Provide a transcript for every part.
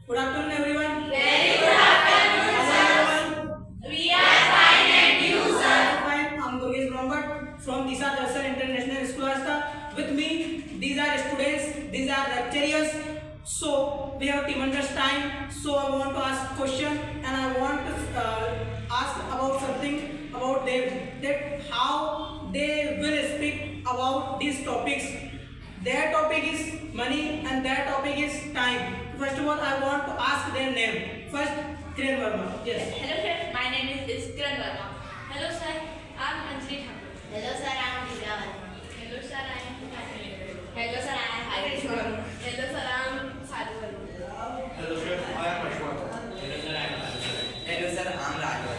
Good afternoon, everyone. Very good afternoon, How sir. are everyone? We are fine and you, sir. Fine. I'm Gurgesh Brahmbhatt from Disha Darshan International School, Asta. With me, these are students. These are lecturers. So we have tremendous time. So I want to ask question and I want to ask about something about them. That how they will speak about these topics. Their topic is money and their topic is time. First of all, I want to ask their name. First, Kiran Verma. Yes. Hello, sir. My name is Kiran Verma. Hello, sir. I'm Anjali Thakur. Hello, sir. I'm Divya Verma. Hello, sir. I am Kathy. Hello, sir. I am Harish Verma. Hello, sir. I am Sadhu Verma. Hello sir, I am Ashwat. Hello sir, I am Raju.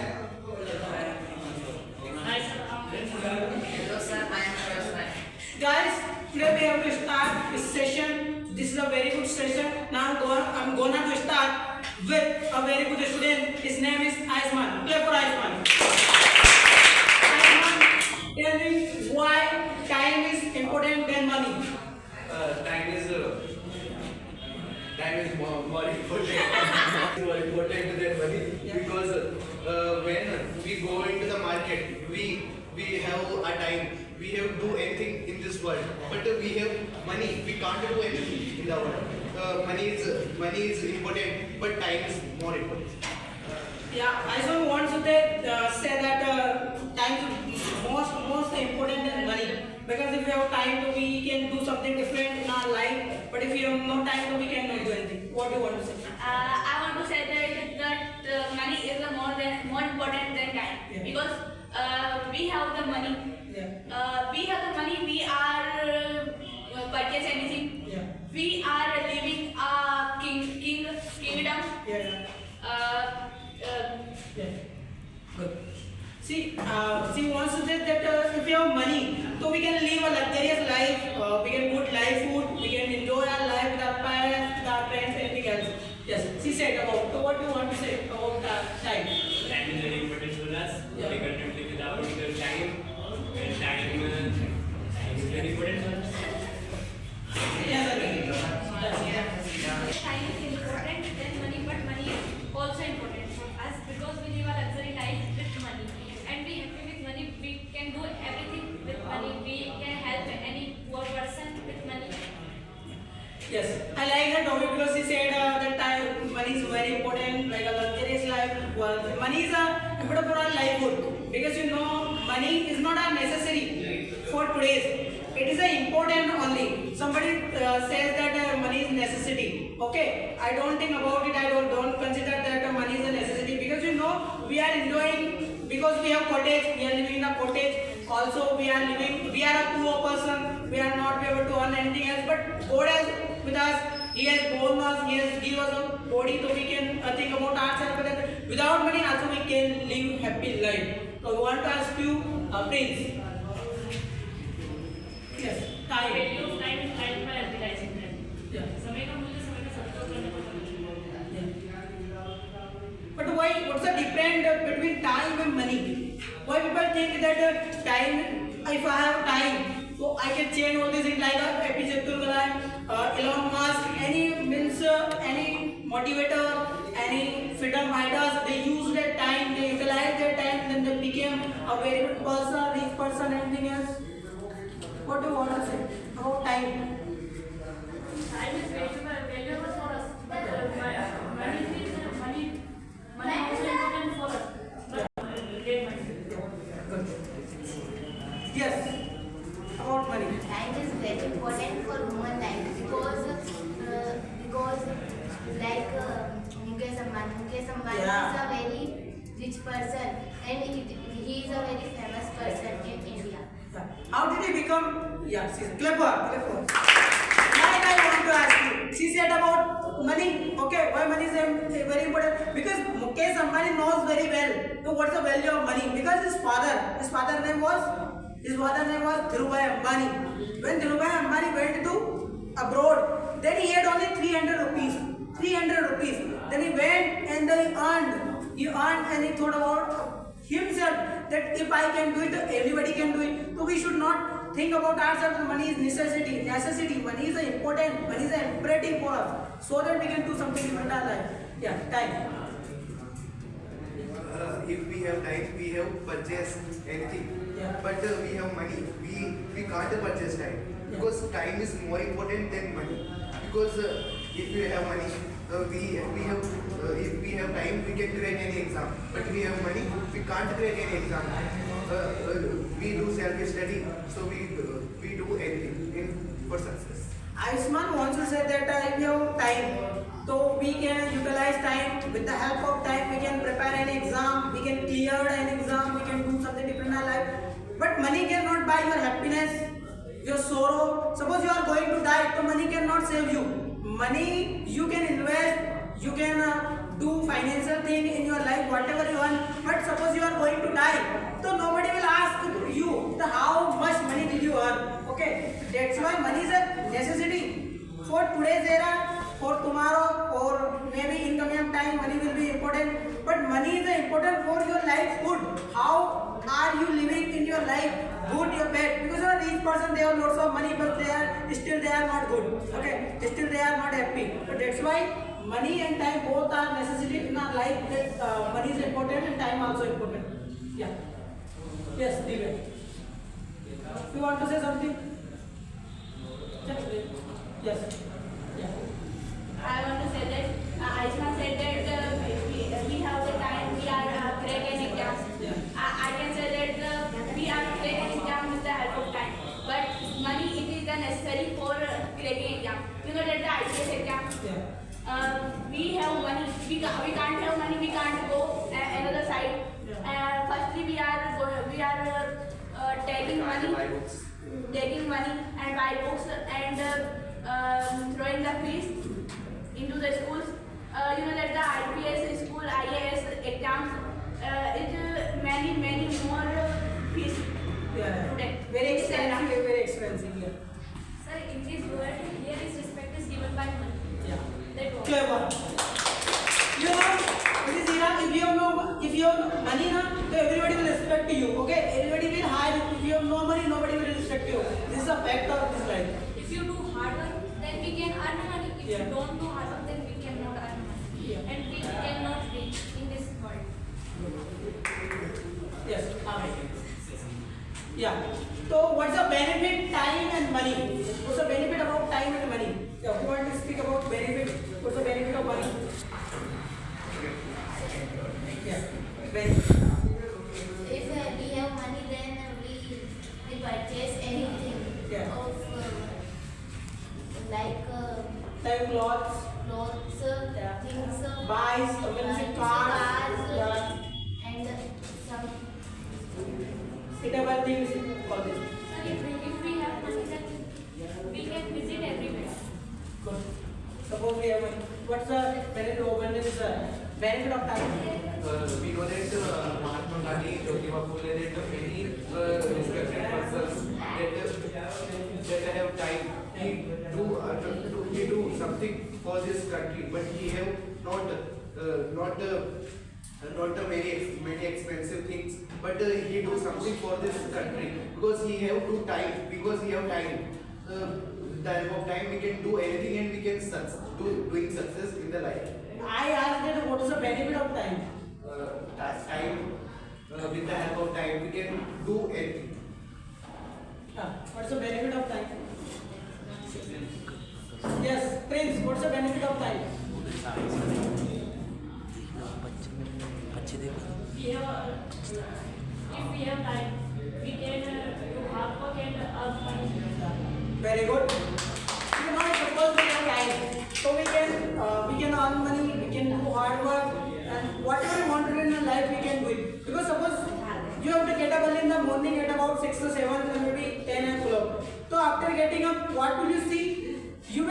Hi, sir. I'm Hello sir, I am Rashmi. Guys, today we have to start this session. This is a very good session. Now I'm gonna to start with a very good student. His name is Aisman. Play for Aisman. Aisman, tell me why time is important than money. Time is more important. More important than money because when we go into the market, we have a time. We have to do anything in this world, but we have money. We can't do anything in the world. Money is important, but time is more important. Yeah, Aisman wants to say that time is most important than money. Because if we have time, we can do something different in our life. But if we have no time, we cannot do anything. What do you want to say? I want to say that money is more important than time. Yeah. Because we have the money. Yeah. We have the money. We are purchase anything. Yeah. We are living a kingdom. Yeah. Yeah. Good. See, she wants to say that if we have money, so we can live a luxurious life, we can good life food, we can enjoy our life with our parents, with our friends, anything else. Yes, she said about. So what do you want to say about time? Time is very important for us. Yeah. We cannot live without time. And time is very important for us. Yes, sir. Time is important than money, but money is also important for us because we live a luxury life with money. And we happy with money, we can do everything with money. We can help any poor person with money. Yes, I like that topic because she said that time money is very important, like a luxurious life. Well, money is important for our livelihood because you know money is not a necessary for today's. It is a important only. Somebody says that money is necessity. Okay, I don't think about it. I don't consider that money is a necessity because you know we are enjoying because we have cottage. We are living in a cottage. Also, we are a poor person. We are not able to earn anything else. But God has with us. He has born us. He has given us a body so we can think about ourselves. But without money, also we can live happy life. So I want to ask you, Prince. Yes, time. Value of time is life by utilizing time. Yeah. समय का मूल्य समय का सदुपयोग करने पर मिलता है. But why? What's the difference between time and money? Why people think that time? If I have time, so I can change all these things like APJ Abdul Kalam, Elon Musk, any motivator, any freedom fighters. They use their time, they utilize their time, then they became a very good person, rich person, anything else. What do you want to say about time? Time is valuable for us, but money is also important for us. Yes, about money. Time is very important for human life because like Mukesh Ambani Yeah. is a very rich person and he is a very famous person in India. How did he become? Yeah, she's clever. Like I want to ask you. She said about money. Okay, why money is very important? Because Mukesh Ambani knows very well. So what's the value of money? Because his father's name was Dhirubhai Ambani. When Dhirubhai Ambani went to abroad, then he had only 300 rupees. 300 rupees. Then he went and then he earned and he thought about himself that if I can do it, everybody can do it. So we should not think about ourselves. Money is necessity. Money is important. Money is imperative for us. so that we can do something different in our life. Yeah, time. If we have time, we have purchase anything. Yeah. But we have money, we can't purchase time because time is more important than money. Because if we have money, we have if we have time, we can crack any exam. But we have money, we can't crack any exam. We do self study, so we do anything for success. Ayushman wants to say that if you have time, so we can utilize time. With the help of time, we can prepare an exam, we can clear an exam, we can do something different in our life. But money cannot buy your happiness, your sorrow. Suppose you are going to die, so money cannot save you. Money you can invest, you can do financial thing in your life, whatever you want. But suppose you are going to die, so nobody will ask you the how much money did you earn. Okay, that's why money is a necessity for today's era. For tomorrow or maybe in coming time, money will be important. But money is important for your life good. How are you living in your life? Good, your bad. Because a rich person, they have lots of money, but they are not good. Okay, still they are not happy. But that's why money and time both are necessary in our life. That money is important and time also important. Yeah. Yes, Divya. You want to say something? Yes. Yeah. I want to say that Ayushman said that we have the time, we are cracking exams. I can say that we are cracking exam with the help of time. But money, it is necessary for cracking exam. You know that the ICS exam, we have money, we can't have money, we can't go another side. Firstly, we are taking money and buy books and throwing the fees into the schools. You know that the IPS school, IAS exams is many more fees today. Very expensive. Yeah. Sir, in this world, here is respect is given by money. Yeah. That was. Clever. You know, in this era, if you have money, na, so everybody will respect you. Okay, everybody will hire you. If you have no money, nobody will respect you. This is a fact of this life. If you do hard work, then we can earn money. If Yeah. you don't do hard work, then we cannot earn money. Yeah. And we cannot reach in this world. Yes. Amen. Yeah. So, what's the benefit, time and money? What's the benefit about time and money? Yeah. Who want to speak about benefit? What's the benefit of money? Yeah. Benefit. If we have money, then we purchase anything Yeah. of like Time, clothes, clothes, Yeah. things, buys, cars, yeah. and some eatable things, all this. So if we have money, then we can visit everywhere. Good. Suppose we have money. What's the benefit of benefit of time? We know that Mahatma Gandhi, Jyotiba Phule, that many respected persons that have time, he do something for this country, but he have not many expensive things, but he do something for this country because he have time. The help of time, we can do anything and we can doing success in the life. I asked that what is the benefit of time? Time, with the help of time, we can do anything. What's the benefit of time? Yes, Prince, what's the benefit of time? If we have time, we can do hard work and earn money. Very good. You know, suppose we have time, so we can earn money, we can do hard work, and whatever we want to do in our life, we can do it. Because suppose you have to get up early in the morning at about 6 or 7 or maybe 10 o'clock. So after getting up, what will you see? You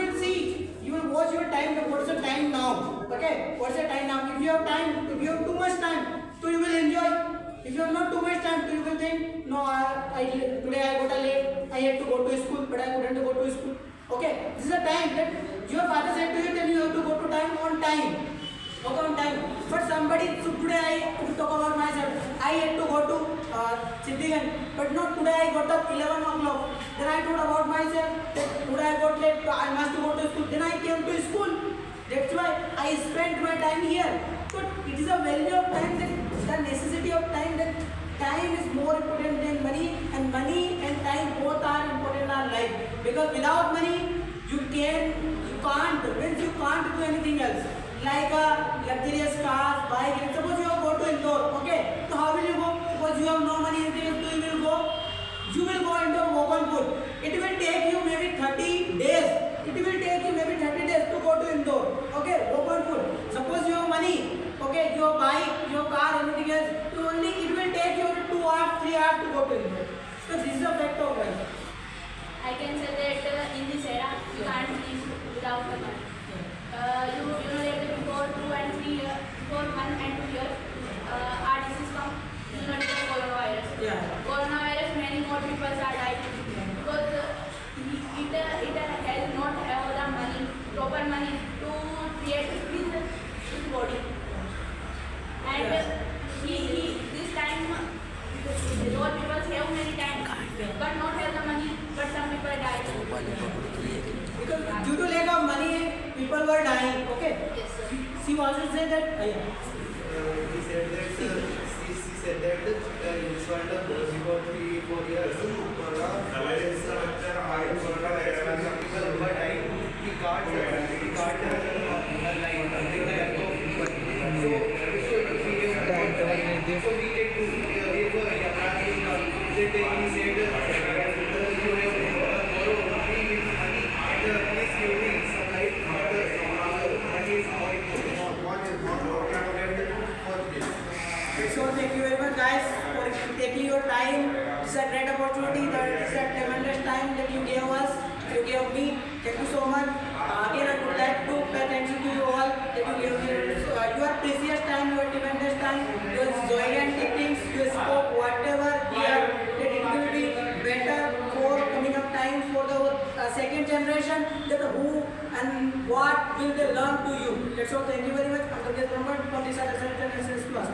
will watch your time, that what's the time now? Okay, what's the time now? If you have time, if you have too much time, so you will enjoy. If you have not too much time, so you will think, no, today I got late, I had to go to school, but I couldn't go to school. Okay, this is a time that your father said to you that you have to go to time on time. Okay, on time. But somebody, so today I talk about myself, I had to go to Siddhigan, but not today I got up 11 o'clock. Then I thought about myself that today I got late, I must go to school. Then I came to school. That's why I spent my time here. So it is a value of time, that the necessity of time, that time is more important than money, and money and time both are important in our life. Because without money, you can't do anything else. Like a luxurious car, bike, and suppose you have go to Indore, okay? So how will you go? Suppose you have no money, anything else, so you will go into open food. It will take you maybe 30 days. It will take you maybe 30 days to go to Indore, okay? Open food. Suppose you have money, okay? Your bike, your car, anything else, so only it will take you 2 hours, 3 hours to go to Indore. So this is a fact of life. I can say that in this era, you can't live without the money. You know that before 2 and 3 years, before 1 and 2 years, our disease come, you know, the coronavirus. Yeah. Coronavirus, many more people are dying because it has not have the money, proper money to create his body. And this time, those people have many time, but not have the money, but some people die. Because due to lack of money, people were dying, okay? Yes, sir. She also said that, He said that in front of those before 3-4 years, people were dying. He can't so we take to if they take he said you have borrow money with money and please give me some light money is more important. One is more important for this. so thank you very much guys for taking your time. It's a great opportunity, it's a tremendous time that you gave us, you gave me. Thank you so much. Again, I would like to pay attention to you all that you gave me your precious time, your tremendous time, your gigantic things, you spoke whatever here, that it will be better for coming up time for the second generation, that who and what will they learn to you. That's all. Thank you very much. I'm Dr. Brahman from the Southern Class.